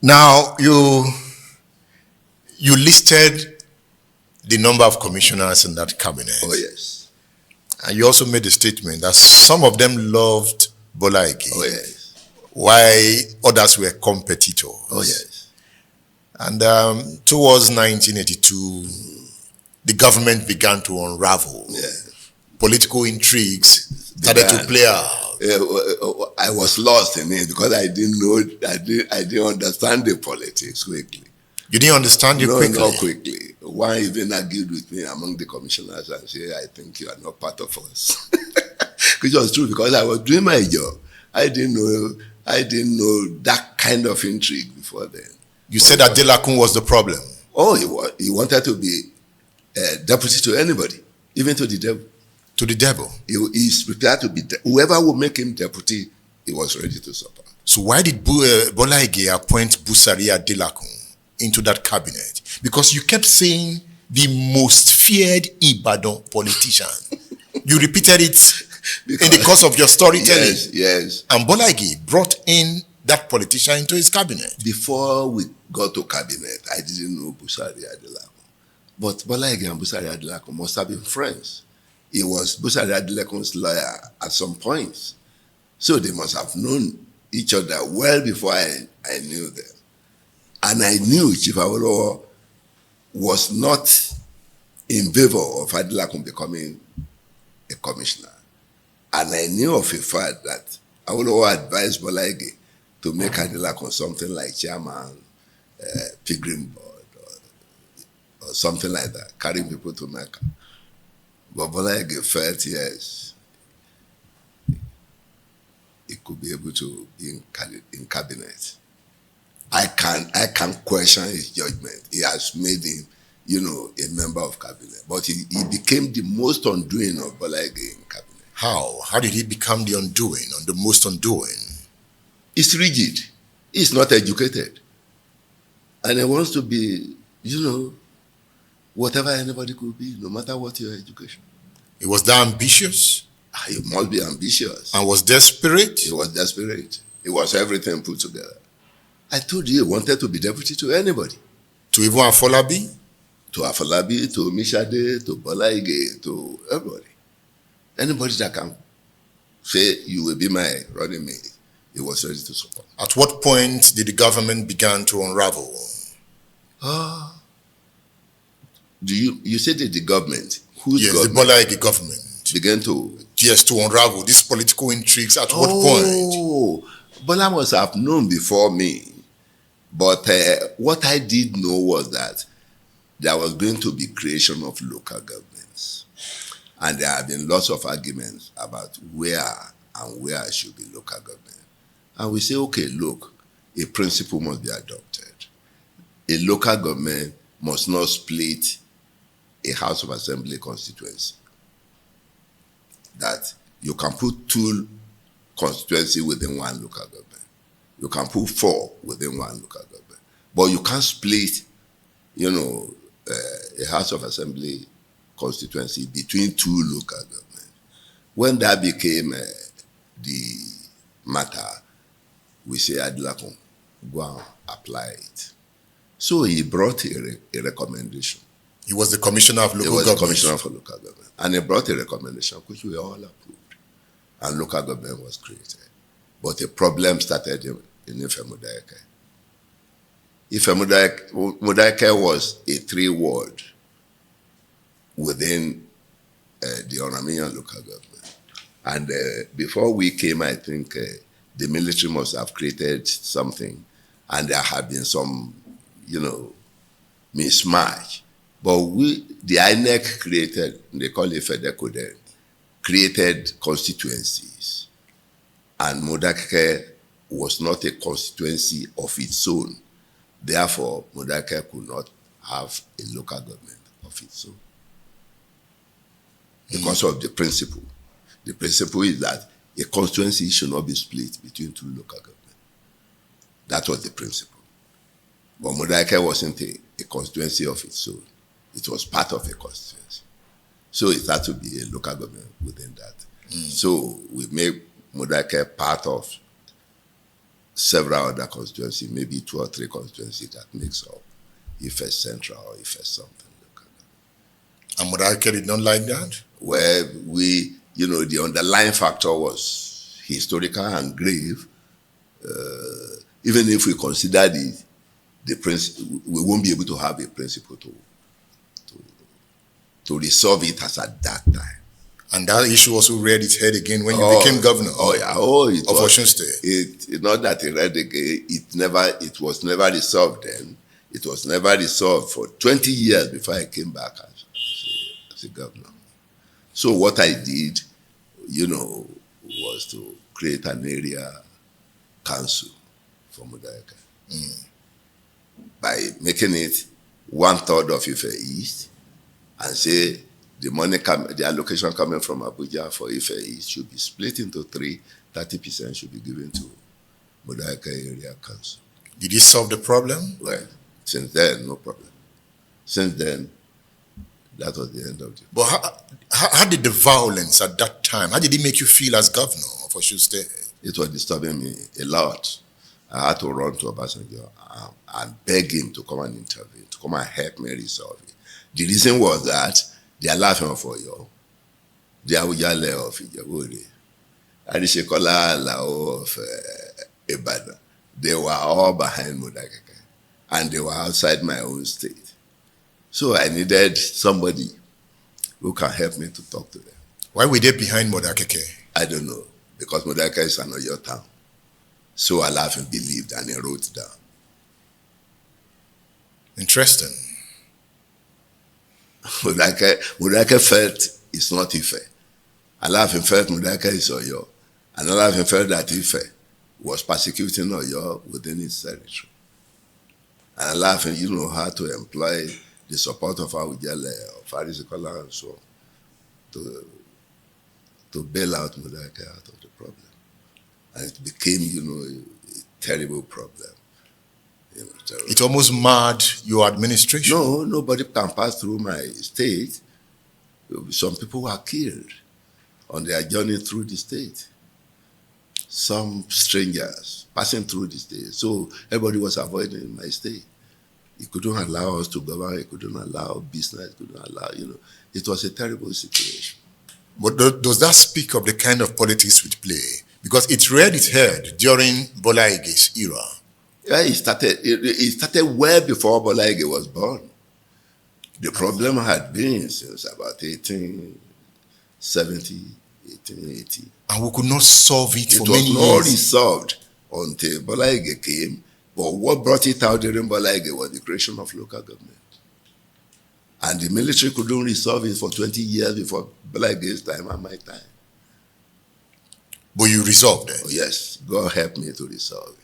Now, you listed the number of commissioners in that cabinet. Oh, yes. And you also made a statement that some of them loved Bola Ige. Oh, yes. While others were competitors. Oh, yes. And towards 1982, the government began to unravel. Yeah. Political intrigues started to play out. I was lost in it because I didn't know, I didn't understand the politics quickly. You didn't understand it quickly? No, not quickly. One even argued with me among the commissioners and said, I think you are not part of us. Which was true because I was doing my job. I didn't know that kind of intrigue before then. You said that Delakun was the problem. Oh, he wanted to be deputy to anybody, even to the devil. To the devil? He's prepared to be, whoever would make him deputy, he was ready to support. So why did Bola Ige appoint Busaria Delakun into that cabinet? Because you kept saying the most feared Ibadan politician. You repeated it because, in the course of your storytelling. Yes, yes. And Bola Ige brought in that politician into his cabinet. Before we got to cabinet, I didn't know Busaria Delakun. But Bola Ige and Busaria Delakun must have been friends. He was Busaria Delakun's lawyer at some points. So they must have known each other well before I knew them. And I knew Chief Awolowo was not in favor of Adelakun becoming a commissioner. And I knew of a fact that Awolowo advised Bola Ige to make Adelakun something like chairman, pilgrim board, or something like that, carrying people to Mecca. But Bola Ige felt, yes, he could be able to be in cabinet. I can't question his judgment. He has made him, a member of cabinet. But he became the most undoing of Bola Ige in cabinet. How? How did he become the undoing, or the most undoing? He's rigid. He's not educated. And he wants to be, whatever anybody could be, no matter what your education. He was that ambitious? He must be ambitious. And was desperate? He was desperate. He was everything put together. I told you he wanted to be deputy to anybody. To even Afolabi? To Afolabi, to Mishade, to Bola Ige, to everybody. Anybody that can say, you will be my running mate, he was ready to support. At what point did the government begin to unravel? You said that the government? Whose yes, government? The Bola Ige government. Began to... Yes, to unravel these political intrigues. At what point? Bola must have known before me. But what I did know was that there was going to be creation of local governments. And there have been lots of arguments about where should be local government. And we say, okay, look, a principle must be adopted. A local government must not split a House of Assembly constituency. That you can put 2 constituencies within one local government. You can put 4 within one local government. But you can't split, a House of Assembly constituency between 2 local governments. When that became the matter, we say, Adelakun, go and apply it. So he brought a recommendation. He was the commissioner of local government. He was the commissioner for local government. And he brought a recommendation which we all approved. And local government was created. But a problem started in Ife Modakeke. Ife Modakeke was a 3-ward within the Onamiyan local government. And before we came, I think the military must have created something. And there had been some, mismatch. But the INEC created, they call it FEDECO then, created constituencies. And Modakeke was not a constituency of its own. Therefore, Modakeke could not have a local government of its own. Because of the principle. The principle is that a constituency should not be split between 2 local governments. That was the principle. But Modakeke wasn't a constituency of its own. It was part of a constituency. So it had to be a local government within that. So we made Modakeke part of several other constituencies, maybe 2 or 3 constituencies that makes up Ife Central or Ife something. And Modakeke did not like that? Where the underlying factor was historical and grave. Even if we considered it, we won't be able to have a principle to resolve it as at that time. And that issue also reared its head again when you became governor of Osun State. It not that it read again. It was never resolved then. It was never resolved for 20 years before I came back as a governor. So what I did, was to create an area council for Modakeke by making it 1/3 of Ife East, and say the allocation coming from Abuja for Ife East should be split into 3. 30% should be given to Modakeke area council. Did it solve the problem? Well, since then, no problem. Since then, that was the end of it. But how did the violence at that time, how did it make you feel as governor of Osun State? It was disturbing me a lot. I had to run to Obasanjo and beg him to come and intervene, to come and help me resolve it. The reason was that the Alaafin of Oyo, the Awujale of Ijebu, Arisekola Alao of Ibadan, they were all behind Modakeke, and they were outside my own state. So I needed somebody who can help me to talk to them. Why were they behind Modakeke? I don't know, because Modakeke is an Oyo town. So Alaafin believed and he wrote down. Interesting. Modakeke felt it's not Ife. Alaafin felt Modakeke is Oyo. And Alaafin felt that Ife was persecuting Oyo within its territory. And Alaafin, how to employ the support of Awujale, of Arisekola, and so on, to bail out Modakeke out of the problem. And it became, a terrible problem. It almost marred your administration. No, nobody can pass through my state. Some people were killed on their journey through the state. Some strangers passing through the state. So everybody was avoiding my state. He couldn't allow us to govern. He couldn't allow business. He couldn't allow, It was a terrible situation. But does that speak of the kind of politics we play? Because it reared its head during Bola Ige's era. Yeah, it started well before Bola Ige was born. The problem had been since about 1870, 1880. And we could not solve it for many years. It was not resolved until Bola Ige came. But what brought it out during Bola Ige was the creation of local government. And the military couldn't resolve it for 20 years before Bola Ige's time and my time. But you resolved it? Oh, yes, God helped me to resolve it.